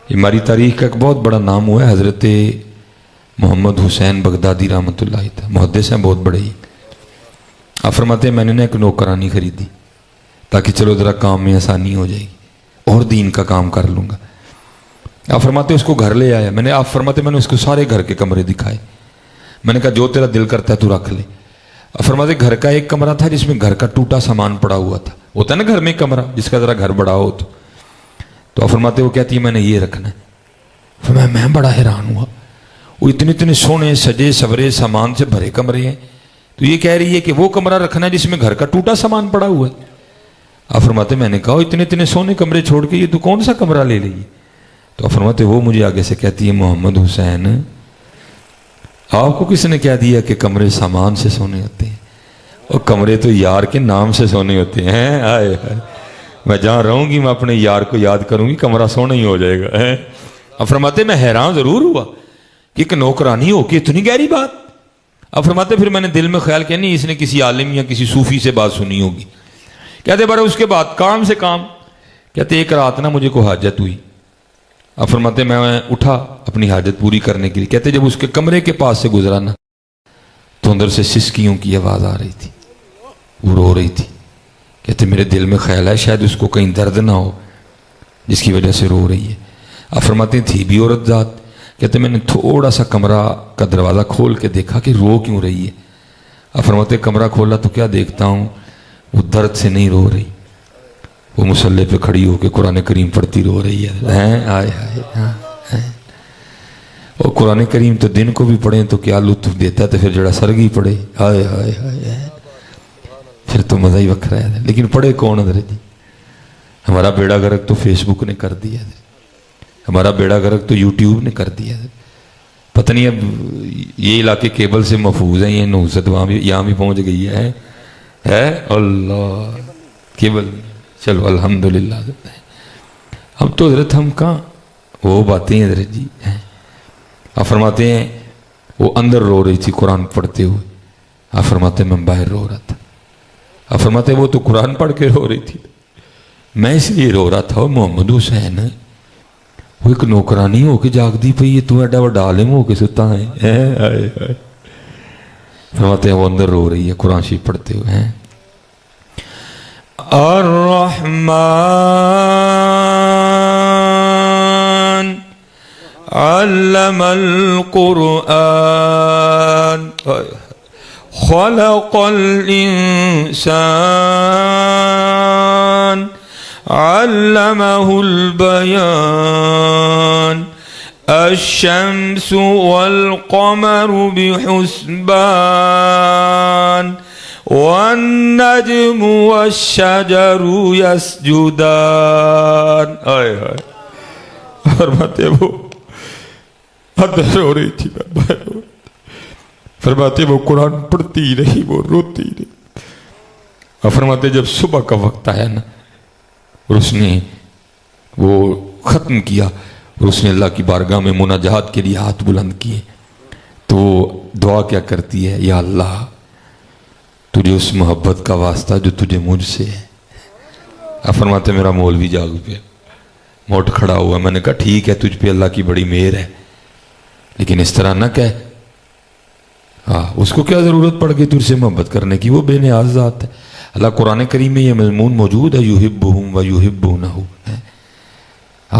یہ ہماری تاریخ کا ایک بہت بڑا نام ہوا ہے حضرت محمد حسین بغدادی رحمۃ اللہ تھا، محدث ہیں بہت بڑے ہی۔ آپ فرماتے ہیں میں نے ایک نوکرانی خریدی تاکہ چلو ذرا کام میں آسانی ہو جائے گی اور دین کا کام کر لوں گا۔ آپ فرماتے اس کو گھر لے آیا، آپ فرماتے میں نے اس کو سارے گھر کے کمرے دکھائے، میں نے کہا جو تیرا دل کرتا ہے تو رکھ لے۔ آپ فرماتے گھر کا ایک کمرہ تھا جس میں گھر کا ٹوٹا سامان پڑا ہوا تھا، ہوتا ہے نا گھر میں کمرہ جس کا ذرا گھر بڑا ہو تو آپ فرماتے وہ کہتی ہے میں نے یہ رکھنا ہے۔ فرمایا میں بڑا حیران ہوا، وہ اتنے سونے سجے سورے سامان سے بھرے کمرے ہیں، تو یہ کہہ رہی ہے کہ وہ کمرہ رکھنا ہے جس میں گھر کا ٹوٹا سامان پڑا ہوا ہے۔ آپ فرماتے میں نے کہا اتنے سونے کمرے چھوڑ کے یہ تو کون سا کمرہ لے لیے؟ تو آپ فرماتے وہ مجھے آگے سے کہتی ہے محمد حسین آپ کو کس نے کہہ دیا کہ کمرے سامان سے سونے ہوتے ہیں، اور کمرے تو یار کے نام سے سونے ہوتے ہیں۔ آئے میں جہاں رہوں گی میں اپنے یار کو یاد کروں گی، کمرہ سونا ہی ہو جائے گا۔ اب فرماتے میں حیران ضرور ہوا کہ ایک نوکرانی ہو کے اتنی گہری بات۔ اب فرماتے پھر میں نے دل میں خیال کیا نہیں اس نے کسی عالم یا کسی صوفی سے بات سنی ہوگی۔ کہتے بڑے اس کے بعد کام سے کام، کہتے ایک رات نا مجھے کو حاجت ہوئی۔ اب فرماتے میں اٹھا اپنی حاجت پوری کرنے کے لیے، کہتے جب اس کے کمرے کے پاس سے گزرا نا تو اندر سے سسکیوں کی آواز آ رہی تھی، وہ رو رہی تھی۔ کہتے میرے دل میں خیال ہے شاید اس کو کہیں درد نہ ہو جس کی وجہ سے رو رہی ہے۔ اب فرماتے تھی بھی عورت ذات۔ کہتے میں نے تھوڑا سا کمرہ کا دروازہ کھول کے دیکھا کہ رو کیوں رہی ہے۔ اب فرماتے کمرہ کھولا تو کیا دیکھتا ہوں وہ درد سے نہیں رو رہی، وہ مصلی پہ کھڑی ہو کے قرآن کریم پڑھتی رو رہی ہے۔ آئے اور قرآن کریم تو دن کو بھی پڑھیں تو کیا لطف دیتا ہے، تو پھر جڑا سرگی پڑھے آئے پھر تو مزہ ہی وکھرا ہے۔ لیکن پڑھے کون حضرت جی؟ ہمارا بیڑا غرق تو فیس بک نے کر دیا، ہمارا بیڑا غرق تو یوٹیوب نے کر دیا۔ پتہ نہیں اب یہ علاقے کیبل سے محفوظ ہیں، یہ نحوست وہاں بھی یہاں بھی پہنچ گئی ہے اللہ کیبل۔ چلو الحمدللہ۔ اب تو حضرت ہم کہاں وہ باتیں ہیں حضرت جی۔ آپ فرماتے ہیں وہ اندر رو رہی تھی قرآن پڑھتے ہوئے، آپ فرماتے میں باہر رو رہا تھا۔ آپ فرماتے وہ تو قرآن پڑھ کے رو رہی تھی، میں اس لیے رو رہا تھا محمد حسین وہ ایک نوکرانی ہو کے جاگ دی پئی، تو ایڈا وڈا عالم ہو کے ستا ہے۔ فرماتے ہیں وہ اندر رو رہی ہے قرآن شریف پڑھتے ہوئے ہیں۔ الرحمن علم القرآن خلق الانسان علمه البيان الشمس والقمر بحسبان والنجم والشجر يسجدان۔ فرماتے وہ اندر رو رہی تھی، میں باہر رو رہی تھی۔ فرماتے وہ قرآن پڑھتی رہی، وہ روتی رہی۔ اور فرماتے جب صبح کا وقت آیا نا اور اس نے وہ ختم کیا اور اس نے اللہ کی بارگاہ میں مناجات کے لیے ہاتھ بلند کیے تو دعا کیا کرتی ہے، یا اللہ تجھے اس محبت کا واسطہ جو تجھے مجھ سے ہے۔ اب فرماتے میرا مولوی جاگ پہ موٹ کھڑا ہوا، میں نے کہا ٹھیک ہے تجھ پہ اللہ کی بڑی مہر ہے لیکن اس طرح نہ کہہ، اس کو کیا ضرورت پڑ گئی تجھ سے محبت کرنے کی، وہ بے نیاز ذات ہے۔ اللہ قرآن کریم میں یہ مضمون موجود ہے یحبہم و یحبونہ،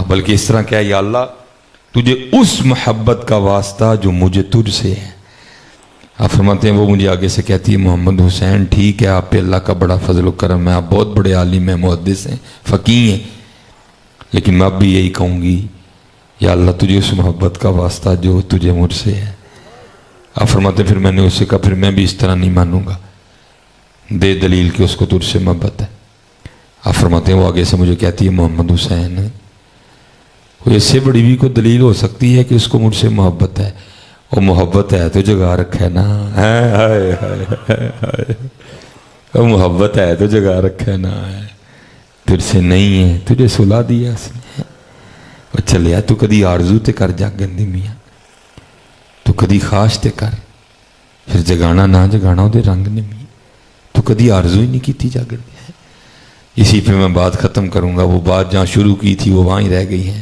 بلکہ اس طرح کہا یا اللہ تجھے اس محبت کا واسطہ جو مجھے تجھ سے ہے۔ آپ فرماتے ہیں وہ مجھے آگے سے کہتی ہے محمد حسین ٹھیک ہے آپ پہ اللہ کا بڑا فضل و کرم ہے، آپ بہت بڑے عالم ہیں، محدث ہیں، فقیہ ہیں، لیکن میں اب بھی یہی کہوں گی یا اللہ تجھے اس محبت کا واسطہ جو تجھے مجھ سے ہے۔ آپ فرماتے پھر میں نے اس سے کہا پھر میں بھی اس طرح نہیں مانوں گا، دے دلیل کہ اس کو تجھ سے محبت ہے۔ آپ فرماتے ہیں وہ آگے سے مجھے کہتی ہے محمد حسین کوئی اس سے بڑی بھی کوئی دلیل ہو سکتی ہے کہ اس کو مجھ سے محبت ہے، اور محبت ہے تو جگہ رکھے نا، اور محبت ہے تو جگہ رکھے نا، تجھ سے نہیں ہے تجھے سلا دیا اس نے۔ اور چلیا تو کدی آرزو تے کر جاگن دی میاں، تو کدی خواہش تے کر، پھر جگانا نہ جگانا وہ رنگ نے میاں، تو کدی آرزو ہی نہیں کی جاگن دی۔ اسی پہ میں بات ختم کروں گا، وہ بات جہاں شروع کی تھی وہ وہاں ہی رہ گئی ہے۔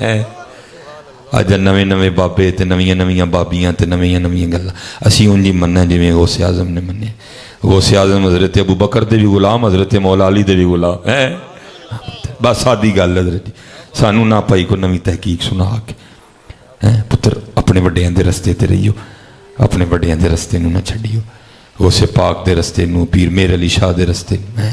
ਹੈ। ਅੱਜ ਨਵੇਂ ਨਵੇਂ ਬਾਬੇ ਤੇ ਨਵੀਆਂ ਨਵੀਆਂ ਬਾਬੀਆਂ ਤੇ ਨਵੀਆਂ ਨਵੀਆਂ ਗੱਲਾਂ, ਅਸੀਂ ਉਂਝ ਹੀ ਮੰਨਣਾ ਜਿਵੇਂ ਗੌਸੇ ਆਜ਼ਮ ਨੇ ਮੰਨੇ। ਗੌਸੇ ਆਜ਼ਮ ਹਜ਼ਰਤ ਅਬੂ ਬਕਰ ਦੇ ਵੀ ਗੁਲਾਮ, ਹਜ਼ਰਤ ਮੌਲਾ ਅਲੀ ਦੇ ਵੀ ਗੁਲਾਮ ਹੈ। ਬਸ ਸਾਦੀ ਗੱਲ ਹਜ਼ਰਤ ਜੀ, ਸਾਨੂੰ ਨਾ ਭਾਈ ਕੋ ਨਵੀਂ ਤਹਿਕੀਕ ਸੁਣਾ ਕੇ ਹੈ। ਪੁੱਤਰ ਆਪਣੇ ਵੱਡਿਆਂ ਦੇ ਰਸਤੇ ਤੇ ਰਹੀਓ, ਆਪਣੇ ਵੱਡਿਆਂ ਦੇ ਰਸਤੇ ਨੂੰ ਨਾ ਛੱਡਿਓ, ਗੌਸੇ ਪਾਕ ਦੇ ਰਸਤੇ ਨੂੰ, ਪੀਰ ਮੇਰ ਅਲੀ ਸ਼ਾਹ ਦੇ ਰਸਤੇ ਨੂੰ ਹੈ,